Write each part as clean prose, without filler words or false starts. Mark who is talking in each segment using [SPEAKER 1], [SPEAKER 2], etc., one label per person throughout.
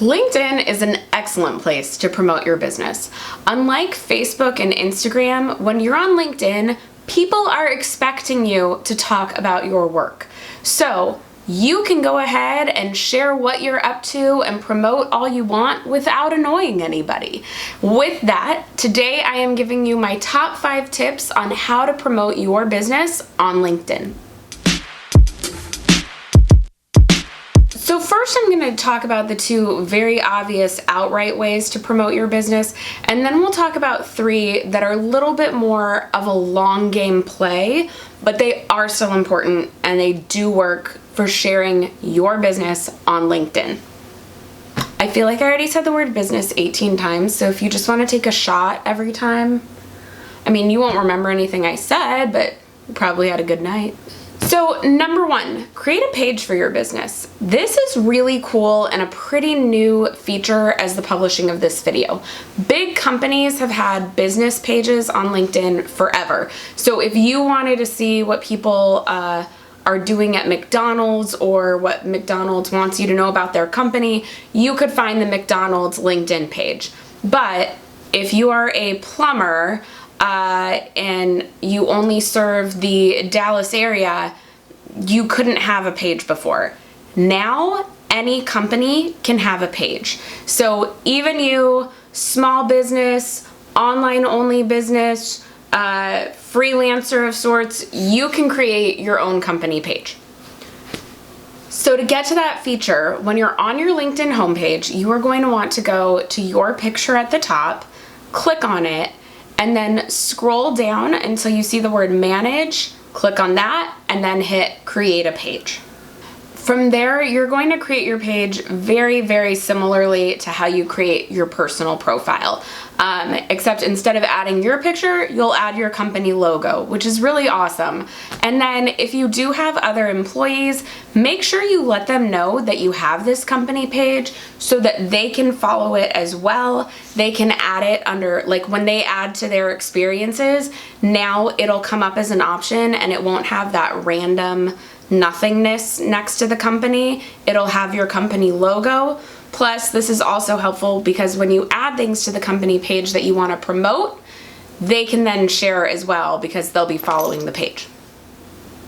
[SPEAKER 1] LinkedIn is an excellent place to promote your business. Unlike Facebook and Instagram, when you're on LinkedIn, people are expecting you to talk about your work. So you can go ahead and share what you're up to and promote all you want without annoying anybody. With that, today I am giving you my top 5 tips on how to promote your business on LinkedIn. So first I'm going to talk about the 2 very obvious outright ways to promote your business, and then we'll talk about 3 that are a little bit more of a long game play, but they are still important and they do work for sharing your business on LinkedIn. I feel like I already said the word business 18 times, so if you just want to take a shot every time, I mean, you won't remember anything I said, but you probably had a good night. So number 1, create a page for your business. This is really cool and a pretty new feature as the publishing of this video. Big companies have had business pages on LinkedIn forever. So if you wanted to see what people are doing at McDonald's or what McDonald's wants you to know about their company, you could find the McDonald's LinkedIn page. But if you are a plumber, and you only serve the Dallas area, you couldn't have a page before. Now, any company can have a page. So even you, small business, online only business, freelancer of sorts, you can create your own company page. So to get to that feature, when you're on your LinkedIn homepage, you are going to want to go to your picture at the top, click on it, and then scroll down until you see the word manage, click on that, and then hit create a page. From there, you're going to create your page very, very similarly to how you create your personal profile. Except instead of adding your picture, you'll add your company logo, which is really awesome. And then if you do have other employees, make sure you let them know that you have this company page so that they can follow it as well. They can add it under, like when they add to their experiences, now it'll come up as an option and it won't have that random nothingness next to the company. It'll have your company logo. Plus, this is also helpful because when you add things to the company page that you want to promote, they can then share as well because they'll be following the page.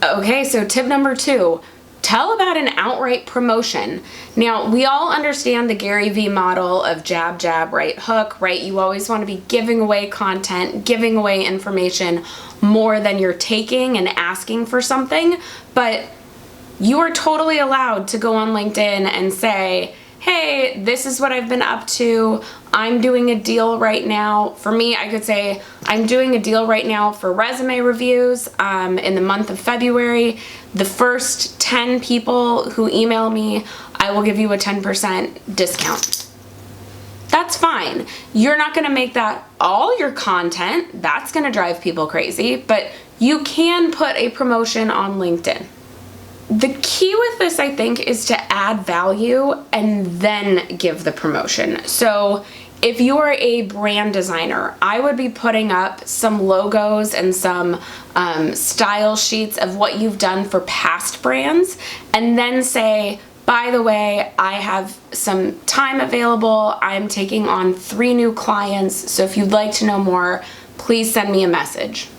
[SPEAKER 1] Okay, so tip number 2, tell about an outright promotion. Now, we all understand the Gary Vee model of jab, jab, right hook, right? You always want to be giving away content, giving away information more than you're taking and asking for something, but you are totally allowed to go on LinkedIn and say, hey, this is what I've been up to. I'm doing a deal right now. For me, I could say I'm doing a deal right now for resume reviews in the month of February. The first 10 people who email me, I will give you a 10% discount. That's fine. You're not gonna make that all your content. That's gonna drive people crazy, but you can put a promotion on LinkedIn. The key with this, I think, is to add value and then give the promotion. So if you are a brand designer, I would be putting up some logos and some style sheets of what you've done for past brands, and then say, by the way, I have some time available. I'm taking on 3 new clients, so if you'd like to know more, please send me a message.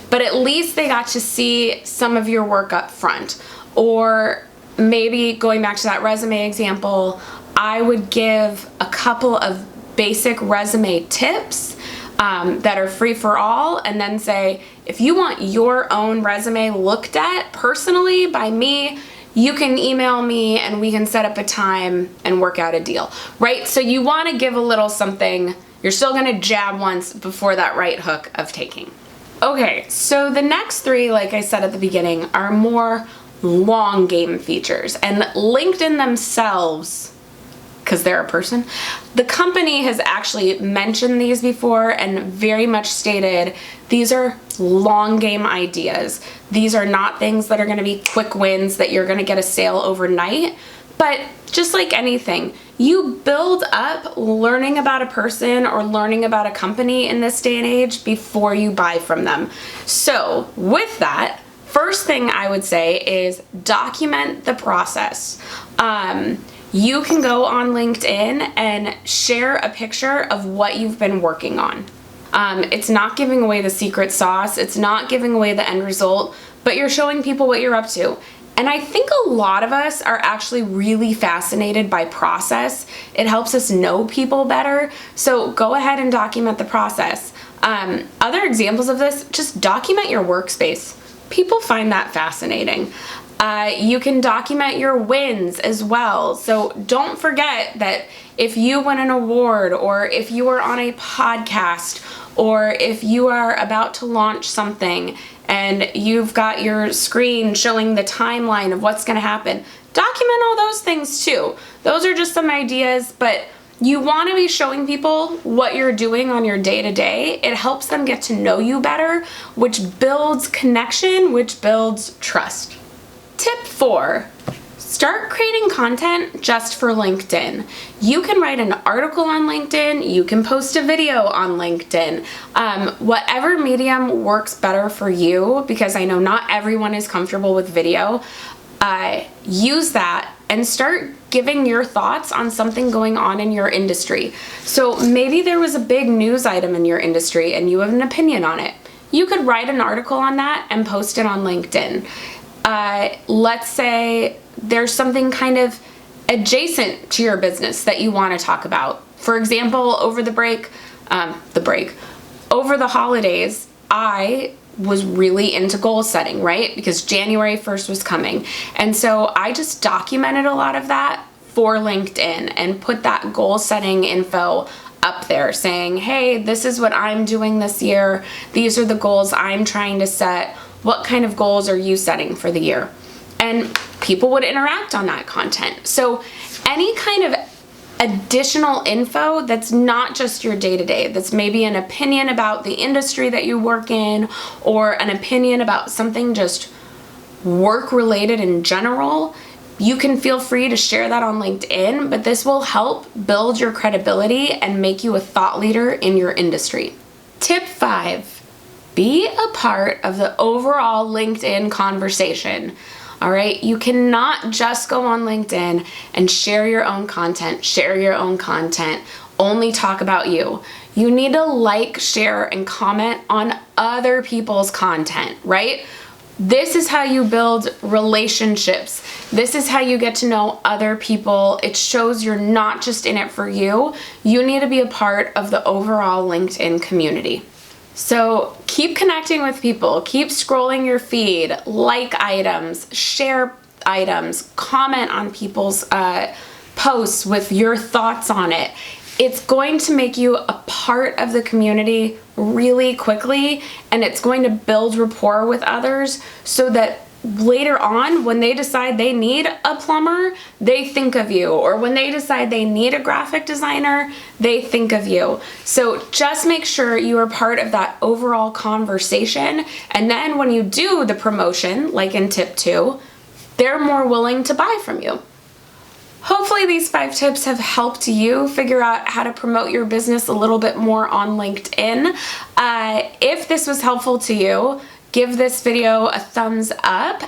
[SPEAKER 1] But at least they got to see some of your work up front. Or maybe going back to that resume example, I would give a couple of basic resume tips that are free for all, and then say, if you want your own resume looked at personally by me, you can email me and we can set up a time and work out a deal, right? So you want to give a little something. You're still going to jab once before that right hook of taking. Okay, so the next 3, like I said at the beginning, are more long game features, and LinkedIn themselves, because they're a person, the company has actually mentioned these before and very much stated these are long game ideas. These are not things that are going to be quick wins that you're going to get a sale overnight, but just like anything, you build up learning about a person or learning about a company in this day and age before you buy from them. So with that, first thing I would say is document the process. you can go on LinkedIn and share a picture of what you've been working on. It's not giving away the secret sauce, it's not giving away the end result, but you're showing people what you're up to. And I think a lot of us are actually really fascinated by process. It helps us know people better. So go ahead and document the process. Other examples of this, just document your workspace. People find that fascinating. You can document your wins as well. So don't forget that if you win an award, or if you are on a podcast, or if you are about to launch something and you've got your screen showing the timeline of what's going to happen, document all those things too. Those are just some ideas, but you want to be showing people what you're doing on your day-to-day. It helps them get to know you better, which builds connection, which builds trust. Tip 4, start creating content just for LinkedIn. You can write an article on LinkedIn, you can post a video on LinkedIn, whatever medium works better for you, because I know not everyone is comfortable with video. Use that and start giving your thoughts on something going on in your industry. So maybe there was a big news item in your industry and you have an opinion on it. You could write an article on that and post it on LinkedIn. Let's say there's something kind of adjacent to your business that you want to talk about. For example, over the holidays, I was really into goal setting, right? Because January 1st was coming. And so I just documented a lot of that for LinkedIn and put that goal setting info up there saying, hey, this is what I'm doing this year. These are the goals I'm trying to set. What kind of goals are you setting for the year? And people would interact on that content. So any kind of additional info that's not just your day-to-day, that's maybe an opinion about the industry that you work in, or an opinion about something just work-related in general, you can feel free to share that on LinkedIn, but this will help build your credibility and make you a thought leader in your industry. Tip 5, be a part of the overall LinkedIn conversation. All right, you cannot just go on LinkedIn and share your own content, only talk about you. You need to like, share, and comment on other people's content, right? This is how you build relationships. This is how you get to know other people. It shows you're not just in it for you. You need to be a part of the overall LinkedIn community. So keep connecting with people, keep scrolling your feed, like items, share items, comment on people's posts with your thoughts on it. It's going to make you a part of the community really quickly, and it's going to build rapport with others so that later on, when they decide they need a plumber, they think of you. Or when they decide they need a graphic designer, they think of you. So just make sure you are part of that overall conversation. And then when you do the promotion, like in tip 2, they're more willing to buy from you. Hopefully these 5 tips have helped you figure out how to promote your business a little bit more on LinkedIn. If this was helpful to you, give this video a thumbs up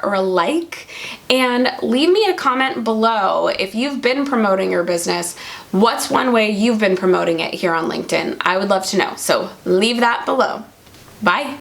[SPEAKER 1] or a like, and leave me a comment below if you've been promoting your business. What's one way you've been promoting it here on LinkedIn? I would love to know. So leave that below. Bye.